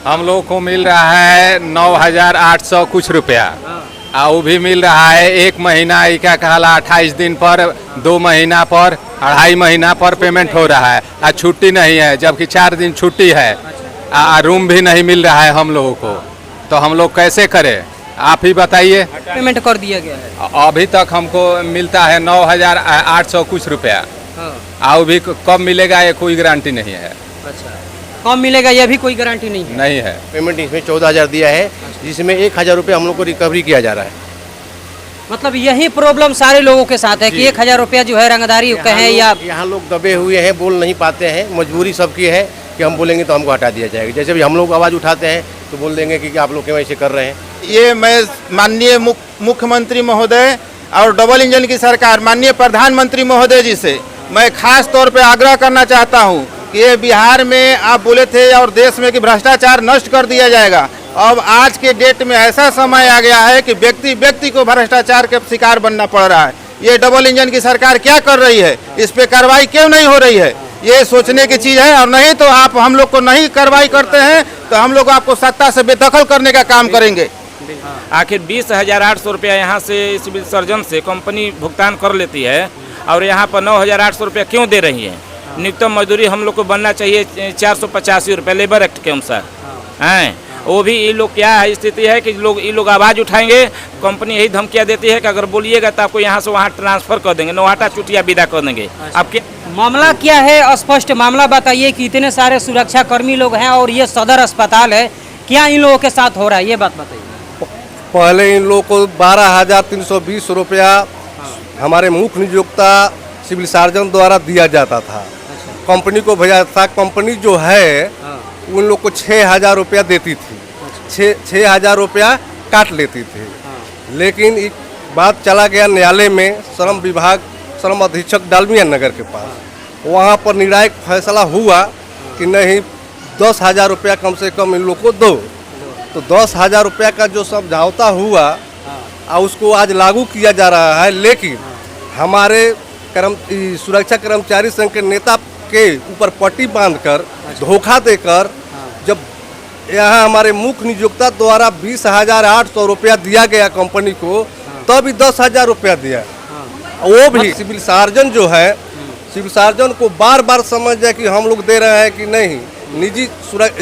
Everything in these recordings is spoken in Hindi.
हम लोग को मिल रहा है 9,800 कुछ रुपया। वो भी मिल रहा है 1 महीना क्या कहला 28 दिन पर, 2 महीना पर, 2.5 महीना पर पेमेंट हो रहा है। छुट्टी नहीं है, जबकि 4 दिन छुट्टी है। रूम भी नहीं मिल रहा है हम लोगों को, तो हम लोग कैसे करें? आप ही बताइए। पेमेंट कर दिया गया है, अभी तक हमको मिलता है 9,800 कुछ रुपया। वो भी कब मिलेगा ये कोई गारंटी नहीं है। अच्छा, कब मिलेगा ये भी कोई गारंटी नहीं है। नहीं है। पेमेंट इसमें 14,000 दिया है, जिसमें 1,000 रुपये हम लोग को रिकवरी किया जा रहा है। मतलब यही प्रॉब्लम सारे लोगों के साथ है कि 1,000 रुपया जो है रंगदारी कहें या यहाँ लोग दबे हुए हैं, बोल नहीं पाते हैं। मजबूरी सबकी है कि हम बोलेंगे तो हमको हटा दिया जाएगा। जैसे भी हम लोग आवाज़ उठाते हैं तो बोल देंगे कि आप लोग क्यों ऐसे कर रहे हैं। ये मैं माननीय मुख्यमंत्री महोदय और डबल इंजन की सरकार माननीय प्रधानमंत्री महोदय जी से मैं खास तौर पे आग्रह करना चाहता हूँ कि ये बिहार में आप बोले थे और देश में कि भ्रष्टाचार नष्ट कर दिया जाएगा। अब आज के डेट में ऐसा समय आ गया है कि व्यक्ति को भ्रष्टाचार के शिकार बनना पड़ रहा है। ये डबल इंजन की सरकार क्या कर रही है, इस पे कार्रवाई क्यों नहीं हो रही है, ये सोचने की चीज़ है। और नहीं तो आप हम लोग को नहीं कार्रवाई करते हैं तो हम लोग आपको सत्ता से बेदखल करने का काम करेंगे। आखिर 20,800 रुपया यहाँ से सिविल सर्जन से कंपनी भुगतान कर लेती है और यहाँ पर 9,800 रुपया क्यों दे रही है? न्यूनतम मजदूरी हम लोग को बनना चाहिए 485 रुपये लेबर एक्ट के अनुसार हैं। वो भी ये लोग क्या है स्थिति है कि ये लोग आवाज़ उठाएंगे, कंपनी यही धमकियाँ देती है कि अगर बोलिएगा तो आपको यहाँ से वहाँ ट्रांसफ़र कर देंगे, नौहाटा चुटिया विदा कर देंगे। आपके मामला क्या है, स्पष्ट मामला बताइए कि इतने सारे सुरक्षा कर्मी लोग हैं और ये सदर अस्पताल है, क्या इन लोगों के साथ हो रहा है, ये बात बताइए। पहले इन लोगों को 12,320 रुपया हमारे मुख्य नियोक्ता सिविल सर्जन द्वारा दिया जाता था। कंपनी को भेजा था। कंपनी जो है उन लोग को 6,000 रुपया देती थी। 6,000 रुपया काट लेती थी। लेकिन एक बात चला गया न्यायालय में, श्रम विभाग श्रम अधीक्षक डालमिया नगर के पास। वहाँ पर निर्णायक फैसला हुआ कि नहीं 10,000 रुपया कम से कम इन लोग को दो। तो 10,000 रुपया का जो समझौता हुआ उसको आज लागू किया जा रहा है। लेकिन हमारे सुरक्षा कर्मचारी संघ के नेता के ऊपर पट्टी बांधकर धोखा देकर जब यहाँ हमारे मुख्य नियोक्ता द्वारा 20,800 रुपया दिया गया कंपनी को, तब भी 10,000 रुपया दिया। वो भी सिविल सर्जन जो है, सिविल सर्जन को बार बार समझ जाए कि हम लोग दे रहे हैं कि नहीं। निजी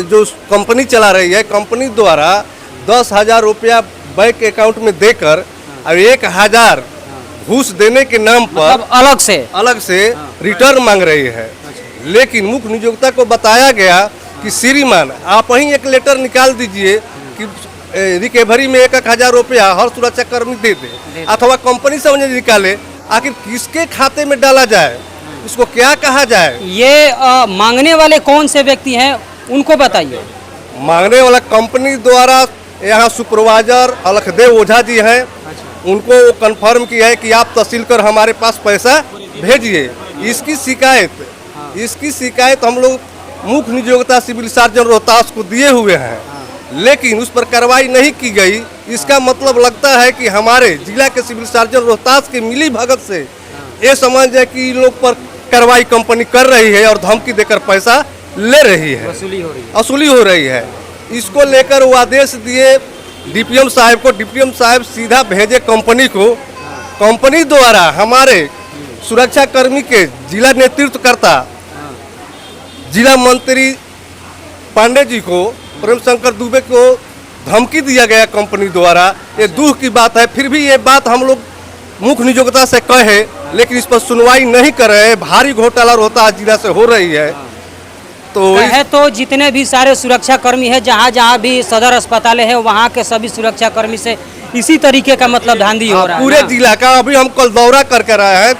जो कंपनी चला रही है, कंपनी द्वारा 10,000 रुपया बैंक अकाउंट में देकर और 1,000 घूस देने के नाम पर मतलब अलग से रिटर्न मांग रही है। लेकिन मुख्य नियोक्ता को बताया गया कि श्रीमान आप ही एक लेटर निकाल दीजिए कि रिकवरी में 1,000 रुपया हर सुरक्षा कर्मी दे दे, अथवा कंपनी से मुझे निकाले। आखिर किसके खाते में डाला जाए, इसको क्या कहा जाए? ये मांगने वाले कौन से व्यक्ति हैं उनको बताइए। मांगने वाला कंपनी द्वारा यहाँ सुपरवाइजर अलखदेव ओझा जी हैं। उनको वो कन्फर्म किया है कि आप तहसील कर हमारे पास पैसा भेजिए। इसकी शिकायत हम लोग मुख्य नियोक्ता सिविल सर्जन रोहतास को दिए हुए हैं, लेकिन उस पर कार्रवाई नहीं की गई। इसका मतलब लगता है कि हमारे जिला के सिविल सर्जन रोहतास के मिली भगत से ये समझ है कि इन लोग पर कार्रवाई कंपनी कर रही है और धमकी देकर पैसा ले रही है, वसूली हो रही है। इसको लेकर वो आदेश दिए डीपीएम साहब को। डीपीएम साहब सीधा भेजे कंपनी को। कंपनी द्वारा हमारे सुरक्षा कर्मी के जिला नेतृत्वकर्ता जिला मंत्री पांडे जी को, प्रेम शंकर दुबे को धमकी दिया गया कंपनी द्वारा। ये दुख की बात है। फिर भी ये बात हम लोग मुख्य नियोक्ता से कहे, लेकिन इस पर सुनवाई नहीं कर रहे हैं। भारी घोटाला रोहतास जिला से हो रही है। तो जितने भी सारे सुरक्षा कर्मी है, जहाँ भी सदर अस्पताल है, वहाँ के सभी सुरक्षा कर्मी से इसी तरीके का मतलब धांधी हो रहा है पूरे जिला का। अभी हम कल दौरा करके रहे हैं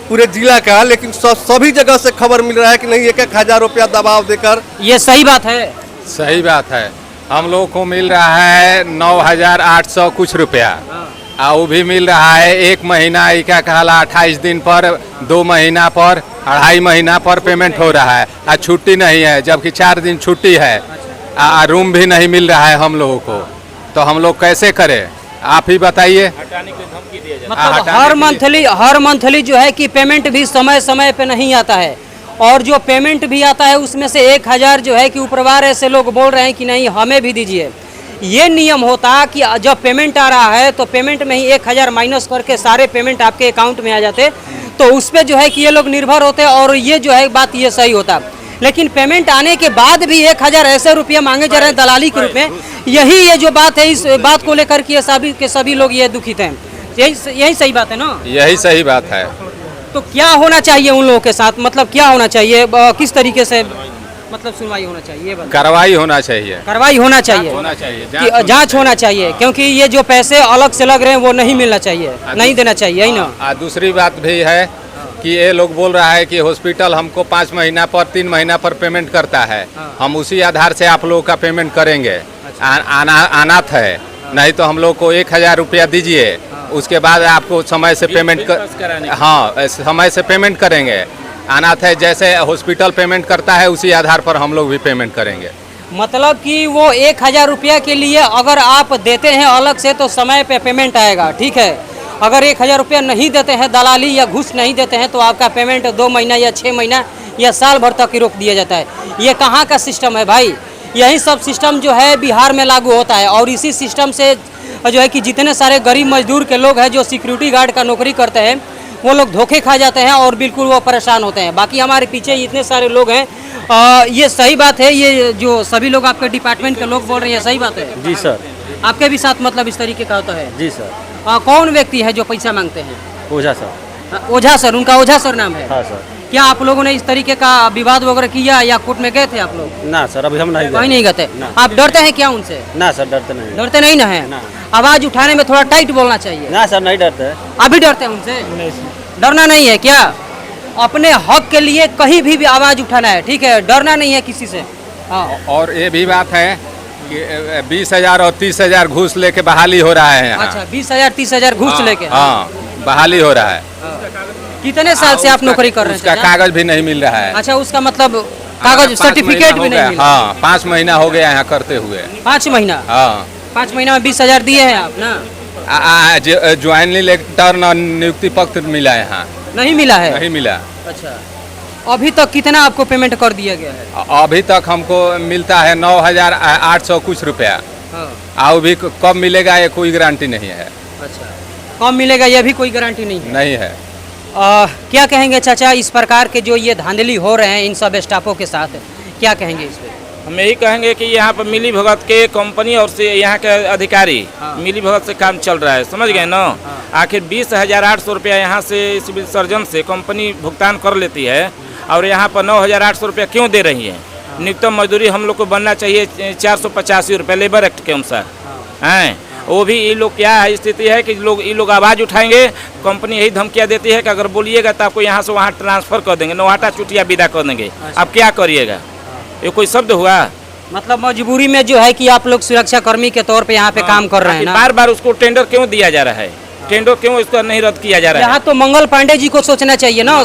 पूरे जिला का, लेकिन सभी जगह से खबर मिल रहा है कि नहीं 1,000 रुपया दबाव देकर। ये सही बात है? सही बात है। हम लोग को मिल रहा है 9,800 कुछ रुपया। वो भी मिल रहा है 1 महीना क्या कहला 28 दिन पर, 2 महीना पर, 2.5 महीना पर पेमेंट हो रहा है। छुट्टी नहीं है, जबकि 4 दिन छुट्टी है। रूम भी नहीं मिल रहा है हम लोगों को, तो हम लोग कैसे करें? आप ही बताइए। मतलब हर मंथली जो है कि पेमेंट भी समय पे नहीं आता है और जो पेमेंट भी आता है उसमें से 1000 जो है कि ऊपरवार ऐसे लोग बोल रहे हैं कि नहीं हमें भी दीजिए। ये नियम होता कि जब पेमेंट आ रहा है तो पेमेंट में ही 1000 माइनस करके सारे पेमेंट आपके अकाउंट में आ जाते, तो उस पर जो है कि ये लोग निर्भर होते और ये जो है बात ये सही होता। लेकिन पेमेंट आने के बाद भी 1000 ऐसे रुपये मांगे जा रहे हैं दलाली के रूप में। यही ये जो बात है, इस बात को लेकर के सभी लोग ये दुखित हैं। यही सही बात है ना? यही सही बात है। तो क्या होना चाहिए उन लोगों के साथ, मतलब क्या होना चाहिए, किस तरीके से मतलब सुनवाई होना चाहिए? कार्रवाई होना चाहिए, कार्रवाई होना चाहिए, जांच होना चाहिए, क्योंकि ये जो पैसे अलग से लग रहे हैं वो नहीं मिलना चाहिए, नहीं देना चाहिए, यही ना? दूसरी बात भी है कि ये लोग बोल रहा है कि हॉस्पिटल हमको 5 महीना पर 3 महीना पर पेमेंट करता है, हम उसी आधार से आप लोगों का पेमेंट करेंगे। अनाथ है, नहीं तो हम लोग को 1000 रुपया दीजिए, उसके बाद आपको समय से पेमेंट समय से पेमेंट करेंगे। अनाथ है, जैसे हॉस्पिटल पेमेंट करता है उसी आधार पर हम लोग भी पेमेंट करेंगे। मतलब कि वो 1000 रुपया के लिए अगर आप देते हैं अलग से तो समय पे पेमेंट आएगा, ठीक है। अगर 1000 रुपया नहीं देते हैं, दलाली या घूस नहीं देते हैं, तो आपका पेमेंट 2 महीना या 6 महीना या साल भर तक ही रोक दिया जाता है। ये कहाँ का सिस्टम है भाई? यही सब सिस्टम जो है बिहार में लागू होता है, और इसी सिस्टम से जो है कि जितने सारे गरीब मजदूर के लोग हैं जो सिक्योरिटी गार्ड का नौकरी करते हैं वो लोग धोखे खा जाते हैं और बिल्कुल वो परेशान होते हैं। बाकी हमारे पीछे इतने सारे लोग हैं, ये सही बात है, ये जो सभी लोग आपके डिपार्टमेंट के लोग बोल रहे हैं सही बात है? जी सर। आपके भी साथ मतलब इस तरीके का होता है? जी सर। कौन व्यक्ति है जो पैसा मांगते हैं? ओझा सर। ओझा सर, उनका ओझा सर नाम है? हाँ सर। क्या आप लोगों ने इस तरीके का विवाद वगैरह किया या कोर्ट में गए थे आप लोग? ना सर, अभी हम नहीं कहीं नहीं गए। आप डरते हैं क्या उनसे? ना सर, डरते नहीं। डरते नहीं ना है? आवाज उठाने में थोड़ा टाइट बोलना चाहिए। ना सर, नहीं डरते। अभी डरते हैं उनसे? डरना नहीं है क्या? अपने हक के लिए कहीं भी आवाज उठाना है, ठीक है, डरना नहीं है किसी से। हाँ। और ये भी बात है कि 20,000 और 30,000 घूस लेके बहाली हो रहा है यहाँ। अच्छा, 20,000 30,000 घूस लेके? हाँ, बहाली हो रहा है। कितने साल से आप नौकरी कर रहे हैं? उसका कागज भी नहीं मिल रहा है। अच्छा, उसका मतलब कागज सर्टिफिकेट भी नहीं मिला? हाँ, 5 महीना हो गया यहाँ करते हुए। 5 महीना? हाँ। 5 महीना में 20,000 दिए हैं आप ना? ज्वाइनिंग लेटर नियुक्ति पत्र मिला है यहाँ? नहीं मिला है? नहीं मिला। अच्छा, अभी तक कितना आपको पेमेंट कर दिया गया है? अभी तक हमको मिलता है 9,800 कुछ रुपया। और भी कब मिलेगा ये कोई गारंटी नहीं है। अच्छा, कब मिलेगा ये भी कोई गारंटी नहीं है? नहीं है। क्या कहेंगे चाचा, इस प्रकार के जो ये धांधली हो रहे हैं इन सब स्टाफों के साथ, क्या कहेंगे इस पे? हम यही कहेंगे कि यहाँ पर मिली भगत के कंपनी और से यहाँ के अधिकारी मिली भगत से काम चल रहा है, समझ गए ना? आखिर 20,800 रुपया यहाँ से सिविल सर्जन से कंपनी भुगतान कर लेती है और यहाँ पर 9,800 रुपया क्यों दे रही है? न्यूनतम मजदूरी हम लोग को बनना चाहिए 485 रुपये लेबर एक्ट के अनुसार हैं। वो भी ये लोग क्या है स्थिति है कि ये लोग आवाज़ उठाएंगे, कंपनी यही धमकियाँ देती है कि अगर बोलिएगा तो आपको यहाँ से वहाँ ट्रांसफ़र कर देंगे, नौहाटा चुटिया विदा कर देंगे। आप क्या करिएगा? ये कोई शब्द हुआ? मतलब मजबूरी में जो है कि आप लोग सुरक्षा कर्मी के तौर पे यहाँ पे काम कर रहे हैं ना? बार बार उसको टेंडर क्यों दिया जा रहा है? टेंडर क्यों इसको नहीं रद्द किया जा रहा है? यहाँ तो मंगल पांडे जी को सोचना चाहिए ना।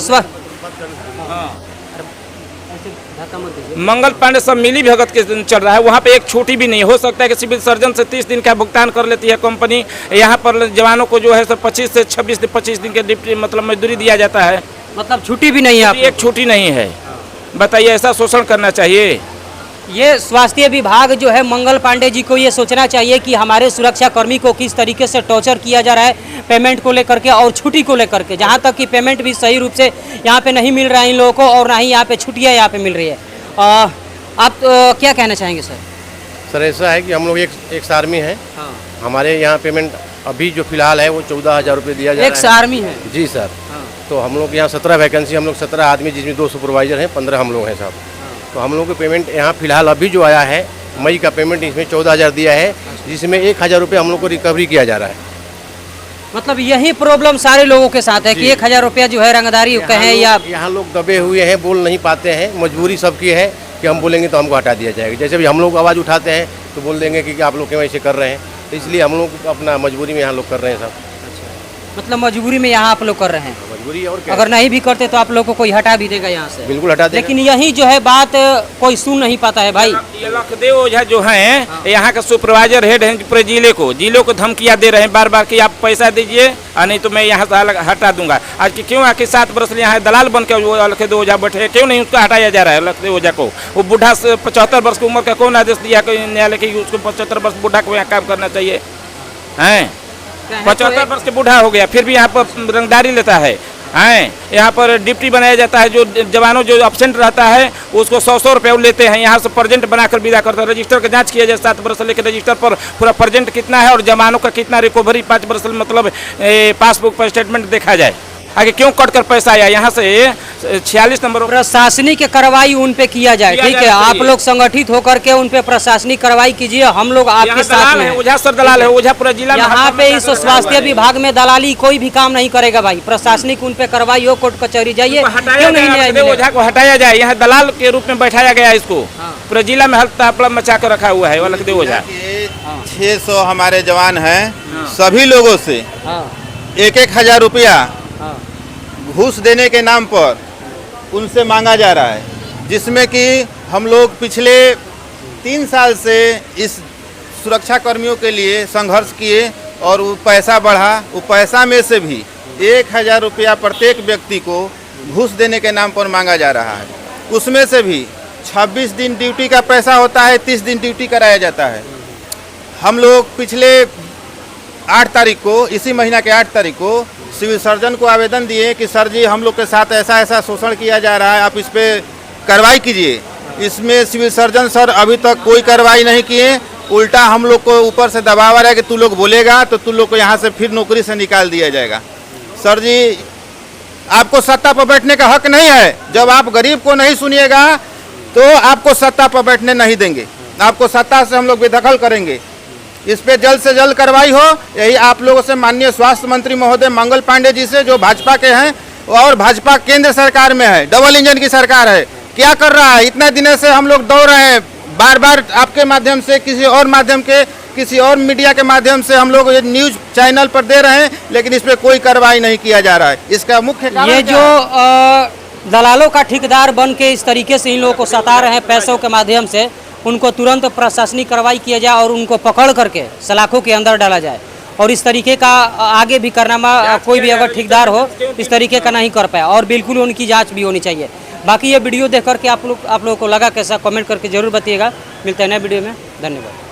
मंगल पांडे सब मिली भगत के चल रहा है, वहाँ पे एक छुट्टी भी नहीं हो सकता है कि सिविल सर्जन से 30 दिन का भुगतान कर लेती है कंपनी। यहाँ पर जवानों को जो है सब 25 से 25 दिन के ड्यूटी मतलब मजदूरी दिया जाता है, मतलब छुट्टी भी नहीं है? एक छुट्टी नहीं है। बताइए, ऐसा शोषण करना चाहिए? ये स्वास्थ्य विभाग जो है मंगल पांडे जी को ये सोचना चाहिए कि हमारे सुरक्षा कर्मी को किस तरीके से टॉर्चर किया जा रहा है पेमेंट को लेकर के और छुट्टी को लेकर के। जहाँ तक कि पेमेंट भी सही रूप से यहाँ पे नहीं मिल रहा है इन लोगों को, और ना ही यहाँ पे छुट्टियाँ यहाँ पे मिल रही है। आप क्या कहना चाहेंगे सर? सर ऐसा है कि हम लोग एक आर्मी है। हाँ। हमारे यहाँ पेमेंट अभी जो फिलहाल है वो 14,000 रुपये दिया जा रहा है। एक आर्मी है? जी सर। तो हम लोग यहाँ 17 वैकेंसी, हम लोग 17 आदमी, जिसमें 2 सुपरवाइजर हैं, 15 हम लोग हैं साहब। तो हम लोग को पेमेंट यहाँ फिलहाल अभी जो आया है मई का पेमेंट, इसमें 14,000 दिया है, जिसमें 1,000 रुपये हम लोग को रिकवरी किया जा रहा है। मतलब यही प्रॉब्लम सारे लोगों के साथ है कि 1,000 रुपया जो है रंगदारी कहें या यहाँ लोग दबे हुए हैं, बोल नहीं पाते हैं, मजबूरी सबकी है कि हम बोलेंगे तो हमको हटा दिया जाएगा। जैसे भी हम लोग आवाज़ उठाते हैं तो बोल देंगे कि आप लोग क्यों ऐसे कर रहे हैं, तो इसलिए हम लोग अपना मजबूरी में यहाँ लोग कर रहे हैं साहब। मतलब मजबूरी में यहाँ आप लोग कर रहे हैं। मजबूरी और क्या, अगर नहीं भी करते तो आप लोग को कोई हटा भी देगा यहाँ से। बिल्कुल हटा देगा। लेकिन यही जो है बात कोई सुन नहीं पाता है भाई। ये लखदेव ओझा जो हैं यहाँ का सुपरवाइजर हेड हैं पूरे जिले को धमकियाँ दे रहे हैं बार बार कि आप पैसा दीजिए और नहीं तो मैं यहाँ से हटा दूंगा। आज की क्यों आके 7 वर्ष यहाँ दलाल बन के वो लखदेव ओझा बैठे, क्यों नहीं उसको हटाया जा रहा है लखदेव ओझा को? वो बूढ़ा 75 वर्ष की उम्र का कौन आदेश दिया न्यायालय की उसको 75 वर्ष बूढ़ा को यहाँ काम करना चाहिए? हैं 75 वर्ष के बूढ़ा हो गया फिर भी यहाँ पर रंगदारी लेता है। हैं यहाँ पर डिप्टी बनाया जाता है, जो जवानों जो एब्सेंट रहता है उसको 100 रुपये लेते हैं, यहाँ से प्रेजेंट बनाकर विदा करते हैं। रजिस्टर का जांच किया जाए 7 वर्ष से लेकर रजिस्टर पर पूरा प्रेजेंट कितना है और जवानों का कितना रिकवरी 5 वर्ष मतलब पासबुक पर स्टेटमेंट देखा जाए। आगे क्यों कट कर पैसा आया यहाँ से 46 नंबर प्रशासनिक कार्रवाई उन पे किया जाए। ठीक है, आप लोग संगठित होकर के उन पे प्रशासनिक कार्रवाई कीजिए, हम लोग आपके साथ में हैं। ओझा सर दलाल है, ओझा पूरा जिला यहाँ पे इस स्वास्थ्य विभाग में दलाली कोई भी काम नहीं करेगा भाई। प्रशासनिक उन पे कार्रवाई हो, कोर्ट कचहरी जाइए, क्यों नहीं न्याय मिलेगा? ओझा को हटाया जाए, यहाँ दलाल के रूप में बैठाया गया इसको। पूरे जिला में हल्ला मचा कर रखा हुआ है लखदेव ओझा। 600 हमारे जवान हैं, सभी लोगों से 1,000 रुपया घूस देने के नाम पर उनसे मांगा जा रहा है, जिसमें कि हम लोग पिछले 3 साल से इस सुरक्षा कर्मियों के लिए संघर्ष किए और वो पैसा बढ़ा। वो पैसा में से भी 1,000 रुपया प्रत्येक व्यक्ति को घूस देने के नाम पर मांगा जा रहा है। उसमें से भी 26 दिन ड्यूटी का पैसा होता है, 30 दिन ड्यूटी कराया जाता है। हम लोग पिछले 8 तारीख को, इसी महीना के 8 तारीख को सिविल सर्जन को आवेदन दिए कि सर जी हम लोग के साथ ऐसा ऐसा शोषण किया जा रहा है, आप इस पे कार्रवाई कीजिए। इसमें सिविल सर्जन सर अभी तक कोई कार्रवाई नहीं किए, उल्टा हम लोग को ऊपर से दबाव आ रहा है कि तू लोग बोलेगा तो तू लोग को यहाँ से फिर नौकरी से निकाल दिया जाएगा। सर जी आपको सत्ता पर बैठने का हक नहीं है। जब आप गरीब को नहीं सुनिएगा तो आपको सत्ता पर बैठने नहीं देंगे, आपको सत्ता से हम लोग बेदखल करेंगे। इस पे जल्द से जल्द कार्रवाई हो, यही आप लोगों से माननीय स्वास्थ्य मंत्री महोदय मंगल पांडे जी से, जो भाजपा के हैं और भाजपा केंद्र सरकार में है, डबल इंजन की सरकार है, क्या कर रहा है? इतने दिनों से हम लोग दौड़ रहे हैं, बार बार आपके माध्यम से, किसी और माध्यम के, किसी और मीडिया के माध्यम से हम लोग ये न्यूज चैनल पर दे रहे हैं, लेकिन इस पर कोई कार्रवाई नहीं किया जा रहा है। इसका मुख्य कारण ये जो दलालों का ठेकेदार बन के इस तरीके से इन लोगों को सता रहे हैं पैसों के माध्यम से, उनको तुरंत प्रशासनिक कार्रवाई किया जाए और उनको पकड़ करके सलाखों के अंदर डाला जाए। और इस तरीके का आगे भी करना, कोई भी अगर ठेकेदार हो इस तरीके का नहीं कर पाया, और बिल्कुल उनकी जांच भी होनी चाहिए। बाकी ये वीडियो देख करके आप लोगों को लगा कैसा, कमेंट करके जरूर बताइएगा। मिलते हैं नए वीडियो में, धन्यवाद।